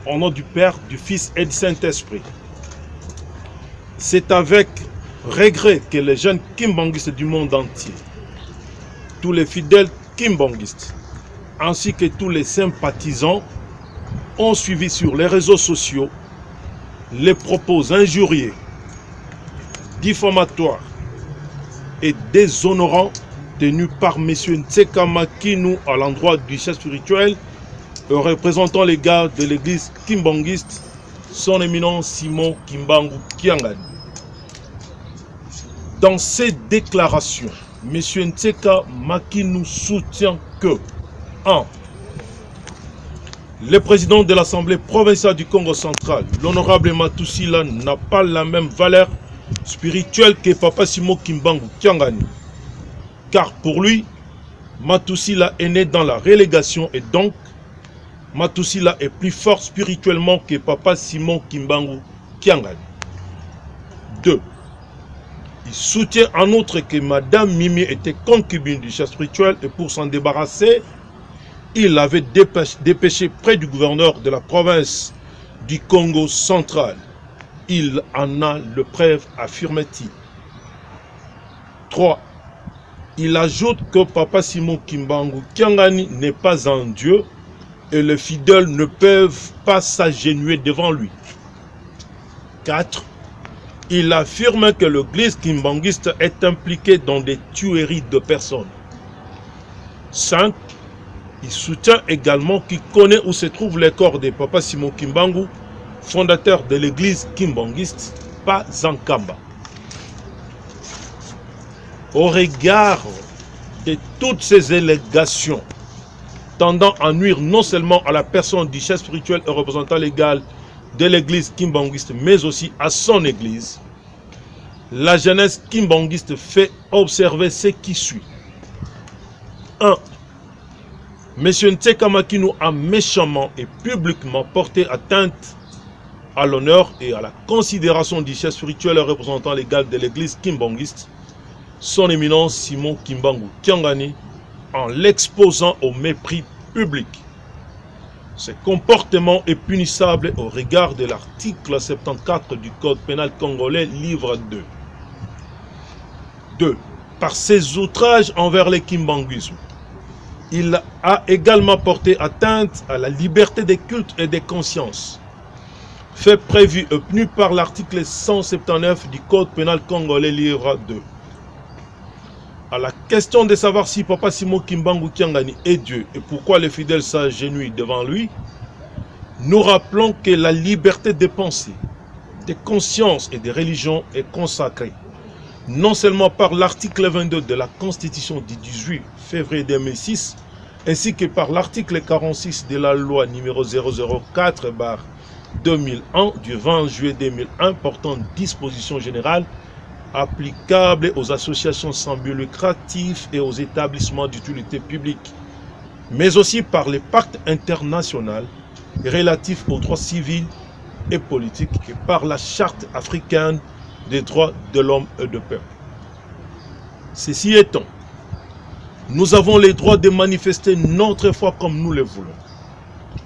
Au nom du Père, du Fils et du Saint-Esprit. C'est avec regret que les jeunes kimbanguistes du monde entier, tous les fidèles kimbanguistes, ainsi que tous les sympathisants, ont suivi sur les réseaux sociaux les propos injurieux, diffamatoires et déshonorants tenus par M. Ntseka Makinou à l'endroit du chef spirituel représentant les gars de l'église kimbanguiste, son éminent Simon Kimbangu Kiangani. Dans ces déclarations, M. Ntseka Makinou soutient que 1. Le président de l'Assemblée provinciale du Congo central, l'honorable Matusila, n'a pas la même valeur spirituelle que Papa Simon Kimbangu Kiangani. Car pour lui, Matusila est né dans la relégation et donc Matusila est plus fort spirituellement que Papa Simon Kimbangu Kiangani. 2. Il soutient en outre que Madame Mimi était concubine du chef spirituel et pour s'en débarrasser, il l'avait dépêché près du gouverneur de la province du Congo central. Il en a le preuve, affirme-t-il. 3. Il ajoute que Papa Simon Kimbangu Kiangani n'est pas un dieu et les fidèles ne peuvent pas s'agenouiller devant lui. 4. Il affirme que l'église kimbanguiste est impliquée dans des tueries de personnes. 5. Il soutient également qu'il connaît où se trouve le corps de Papa Simon Kimbangu, fondateur de l'église kimbanguiste, pas Zankamba. Au regard de toutes ces allégations tendant à nuire non seulement à la personne du chef spirituel et représentant légal de l'église kimbanguiste, mais aussi à son église, la jeunesse kimbanguiste fait observer ce qui suit. 1. M. Ntseka Makinou a méchamment et publiquement porté atteinte à l'honneur et à la considération du chef spirituel et représentant légal de l'église kimbanguiste, son éminence Simon Kimbangu Kiangani, en l'exposant au mépris public. Ce comportement est punissable au regard de l'article 74 du Code pénal congolais, livre 2. 2. Par ses outrages envers le kimbanguisme, il a également porté atteinte à la liberté des cultes et des consciences, fait prévu et puni par l'article 179 du Code pénal congolais, livre 2. À la question de savoir si Papa Simon Kimbangu Kiangani est Dieu et pourquoi les fidèles s'agenouillent devant lui, nous rappelons que la liberté de pensée, de conscience et de religion est consacrée, non seulement par l'article 22 de la Constitution du 18 février 2006, ainsi que par l'article 46 de la loi numéro 004/2001 du 20 juillet 2001 portant dispositions générales applicables aux associations sans but lucratif et aux établissements d'utilité publique, mais aussi par les pactes internationaux relatifs aux droits civils et politiques et par la Charte africaine des droits de l'homme et du peuple. Ceci étant, nous avons le droit de manifester notre foi comme nous le voulons,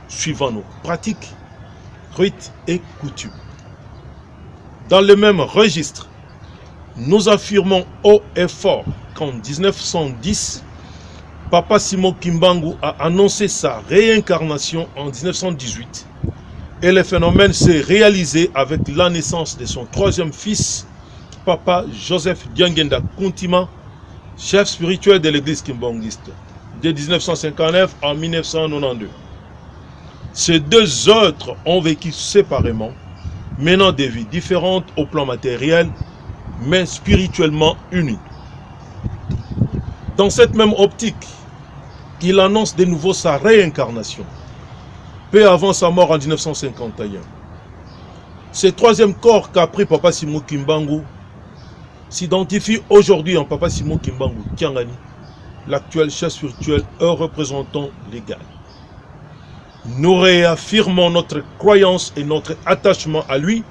suivant nos pratiques, rites et coutumes. Dans le même registre, nous affirmons haut et fort qu'en 1910, Papa Simon Kimbangu a annoncé sa réincarnation en 1918 et le phénomène s'est réalisé avec la naissance de son troisième fils, Papa Joseph Diangenda Kuntima, chef spirituel de l'église kimbanguiste, de 1959 à 1992. Ces deux autres ont vécu séparément, menant des vies différentes au plan matériel, mais spirituellement unis. Dans cette même optique, il annonce de nouveau sa réincarnation, peu avant sa mort en 1951. Ce troisième corps qu'a pris Papa Simon Kimbangu s'identifie aujourd'hui en Papa Simon Kimbangu Kiangani, l'actuel chef spirituel et représentant légal. Nous réaffirmons notre croyance et notre attachement à lui,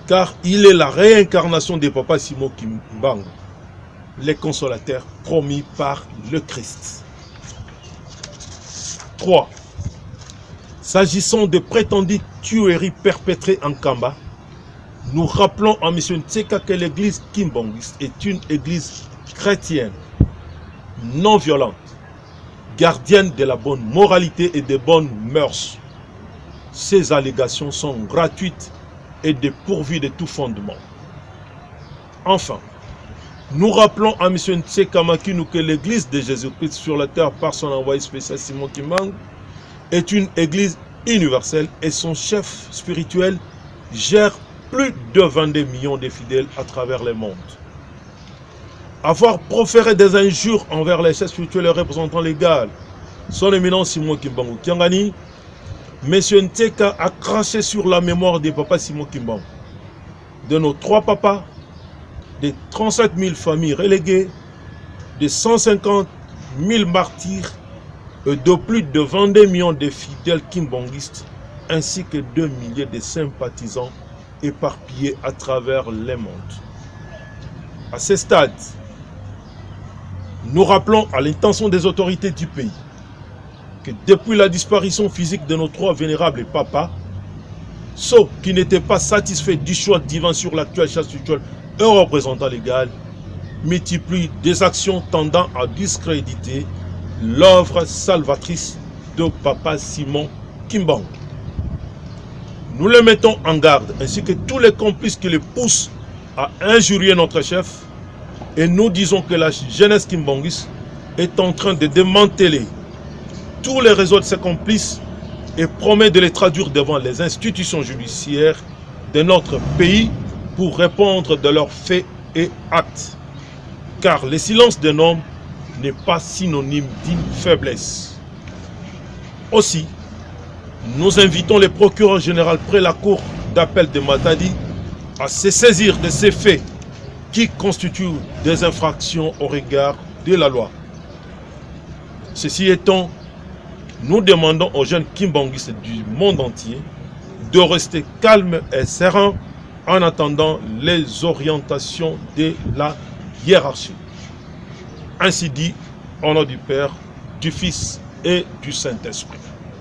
car il est la réincarnation de Papa Simon Kimbangu, le consolateur promis par le Christ. 3. S'agissant de prétendues tueries perpétrées en Kamba, nous rappelons à M. Ntseka que l'église kimbangiste est une église chrétienne, non violente, gardienne de la bonne moralité et des bonnes mœurs. Ces allégations sont gratuites et dépourvues de tout fondement. Enfin, nous rappelons à M. Ntseka Makinu que l'église de Jésus-Christ sur la terre par son envoyé spécial Simon Kimbangu est une église universelle et son chef spirituel gère plus de 22 millions de fidèles à travers le monde. Avoir proféré des injures envers les chefs spirituels et représentants légaux, son éminence Simon Kimbangu Kiangani, M. Ntseka a craché sur la mémoire des papas Simon Kimbangu, de nos 3 papas, des 37 000 familles reléguées, de 150 000 martyrs et de plus de 22 millions de fidèles kimbanguistes, ainsi que 2 milliers de sympathisants éparpillés à travers le monde. À ce stade, nous rappelons à l'intention des autorités du pays que depuis la disparition physique de nos 3 vénérables papas, ceux qui n'étaient pas satisfaits du choix divin sur l'actuel chef spirituel et représentant légal multiplient des actions tendant à discréditer l'œuvre salvatrice de Papa Simon Kimbangu. Nous les mettons en garde, ainsi que tous les complices qui les poussent à injurier notre chef, et nous disons que la jeunesse kimbanguiste est en train de démanteler tous les réseaux de ses complices et promet de les traduire devant les institutions judiciaires de notre pays pour répondre de leurs faits et actes. Car le silence d'un homme n'est pas synonyme d'une faiblesse. Aussi, nous invitons le procureur général près la cour d'appel de Matadi à se saisir de ces faits qui constituent des infractions au regard de la loi. Ceci étant, nous demandons aux jeunes kimbanguistes du monde entier de rester calmes et sereins en attendant les orientations de la hiérarchie. Ainsi dit, au nom du Père, du Fils et du Saint-Esprit.